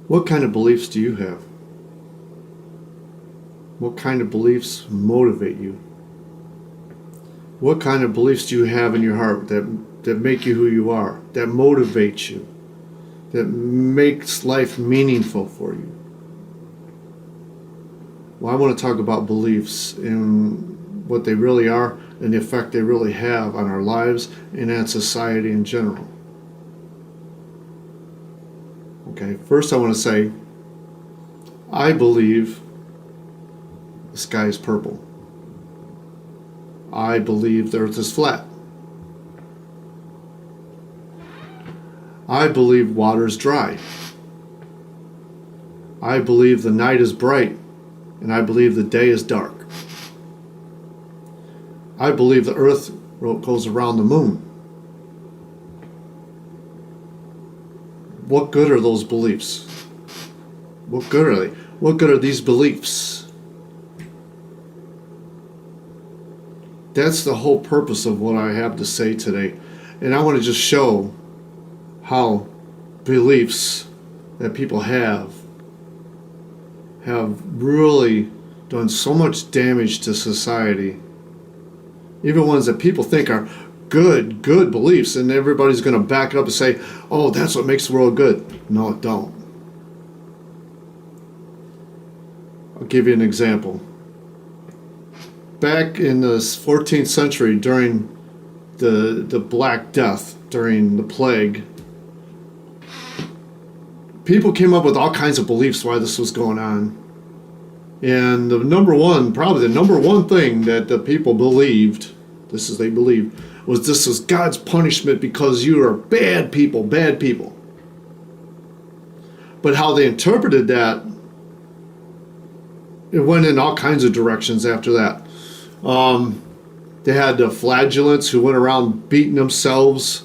What kind of beliefs do you have? What kind of beliefs motivate you? What kind of beliefs do you have in your heart that make you who you are, that motivate you, that makes life meaningful for you? Well, I want to talk about beliefs and what they really are and the effect they really have on our lives and on society in general. Okay, first I want to say, I believe the sky is purple. I believe the earth is flat. I believe water is dry. I believe the night is bright, and I believe the day is dark. I believe the earth goes around the moon. What good are those beliefs? What good are they? What good are these beliefs? That's the whole purpose of what I have to say today. And I want to just show how beliefs that people have really done so much damage to society. Even ones that people think are good beliefs, and everybody's going to back it up and say, oh, that's what makes the world good. No, it don't. I'll give you an example. Back in the 14th century, during the Black Death, during the plague, people came up with all kinds of beliefs why this was going on. And probably the number one thing that the people believed, was this was God's punishment because you are bad people. But how they interpreted that, it went in all kinds of directions after that. They had the flagellants who went around beating themselves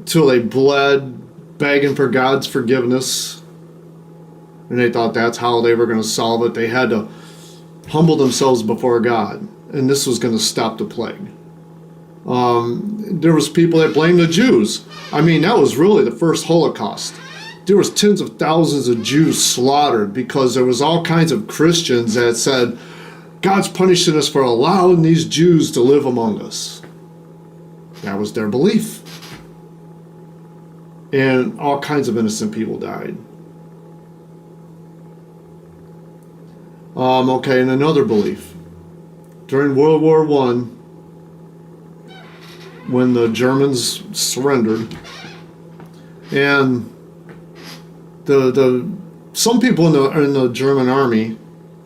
till they bled, begging for God's forgiveness. And they thought that's how they were going to solve it. They had to humble themselves before God. And this was going to stop the plague. There was people that blamed the Jews. I mean, that was really the first Holocaust. There was tens of thousands of Jews slaughtered because there was all kinds of Christians that said, God's punishing us for allowing these Jews to live among us. That was their belief. And all kinds of innocent people died. Okay, and another belief. During World War I, when the Germans surrendered, and some people in the German army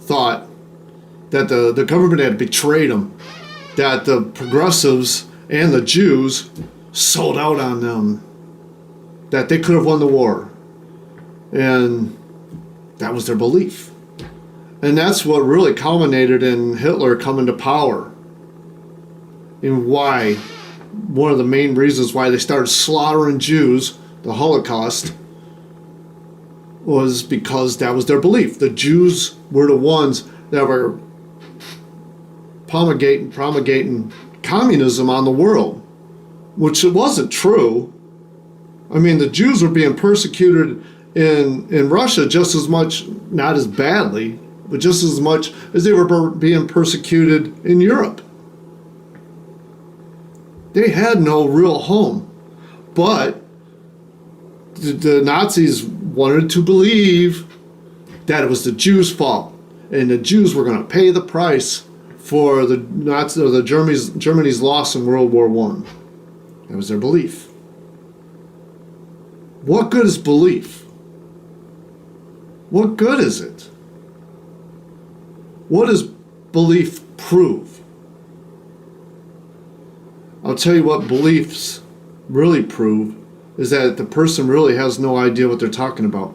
thought that the government had betrayed them, that the progressives and the Jews sold out on them, that they could have won the war. And that was their belief. And that's what really culminated in Hitler coming to power. And why, one of the main reasons why they started slaughtering Jews, the Holocaust, was because that was their belief. The Jews were the ones that were promulgating communism on the world, which it wasn't true. I mean, the Jews were being persecuted in Russia just as much, not as badly, but just as much as they were being persecuted in Europe. They had no real home. But the Nazis wanted to believe that it was the Jews' fault, and the Jews were going to pay the price for the Germany's loss in World War I. That was their belief. What good is belief? What good is it? What does belief prove? I'll tell you what beliefs really prove is that the person really has no idea what they're talking about.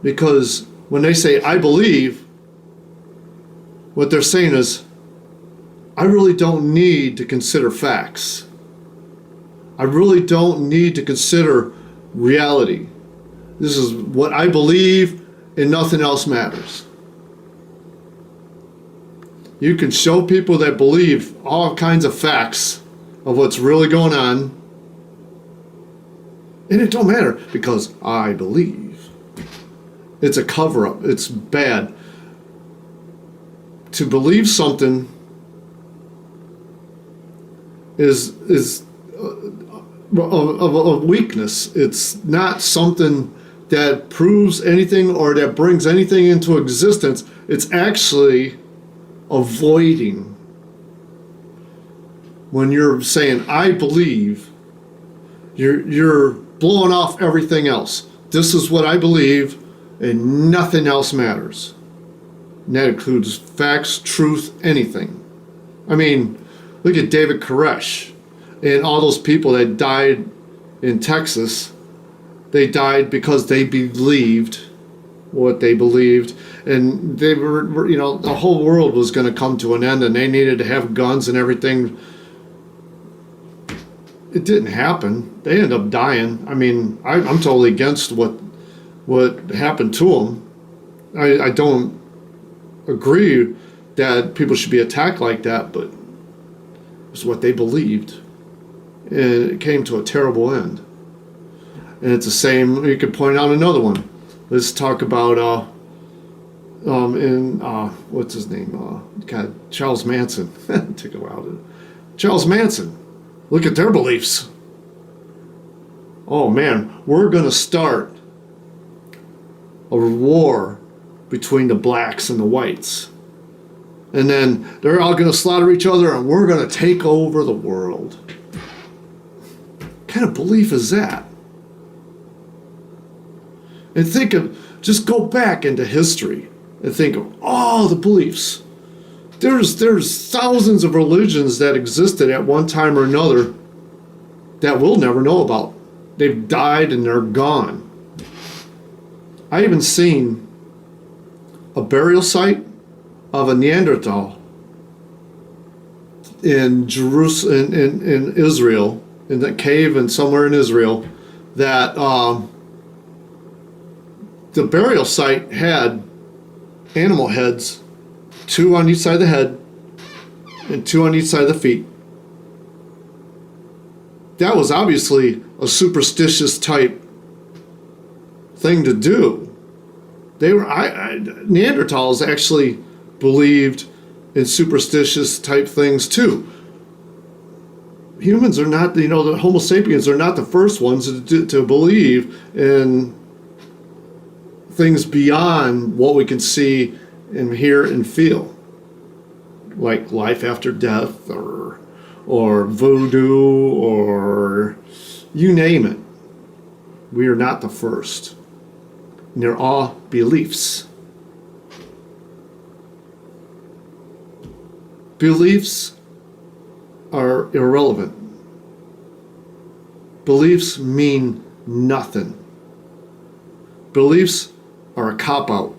Because when they say, I believe, what they're saying is, I really don't need to consider facts. I really don't need to consider reality. This is what I believe, and nothing else matters. You can show people that believe all kinds of facts of what's really going on, and it don't matter because I believe. It's a cover-up. It's bad. To believe something is of a weakness. It's not something that proves anything or that brings anything into existence. It's actually avoiding. When you're saying, I believe, you're blowing off everything else. This is what I believe, and nothing else matters. And that includes facts, truth, anything. I mean, look at David Koresh and all those people that died in Texas. They died because they believed what they believed, and they were, the whole world was going to come to an end, and they needed to have guns and everything. It didn't happen. They ended up dying. I mean, I'm totally against what happened to them. I don't agree that people should be attacked like that, but it was what they believed, and it came to a terrible end. And it's the same. You could point out another one. Let's talk about what's his name? Charles Manson. Took a while. Charles Manson. Look at their beliefs. Oh man, we're gonna start a war between the blacks and the whites, and then they're all gonna slaughter each other, and we're gonna take over the world. What kind of belief is that? And just go back into history and think of all the beliefs. There's thousands of religions that existed at one time or another that we'll never know about. They've died and they're gone. I even seen a burial site of a Neanderthal in Jerusalem, in Israel, in that cave and somewhere in Israel, that the burial site had animal heads, 2 on each side of the head and 2 on each side of the feet. That was obviously a superstitious type thing to do. Neanderthals actually believed in superstitious type things too. Humans are not, the Homo sapiens are not the first ones to believe in things beyond what we can see and hear and feel, like life after death or voodoo or you name it. We are not the first. And they're all beliefs. Beliefs are irrelevant. Beliefs mean nothing. Beliefs are a cop-out.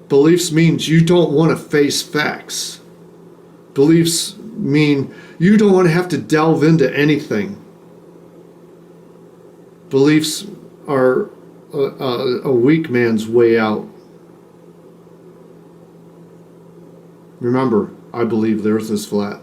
Beliefs means you don't want to face facts. Beliefs mean you don't want to have to delve into anything. Beliefs are a weak man's way out. Remember, I believe the earth is flat.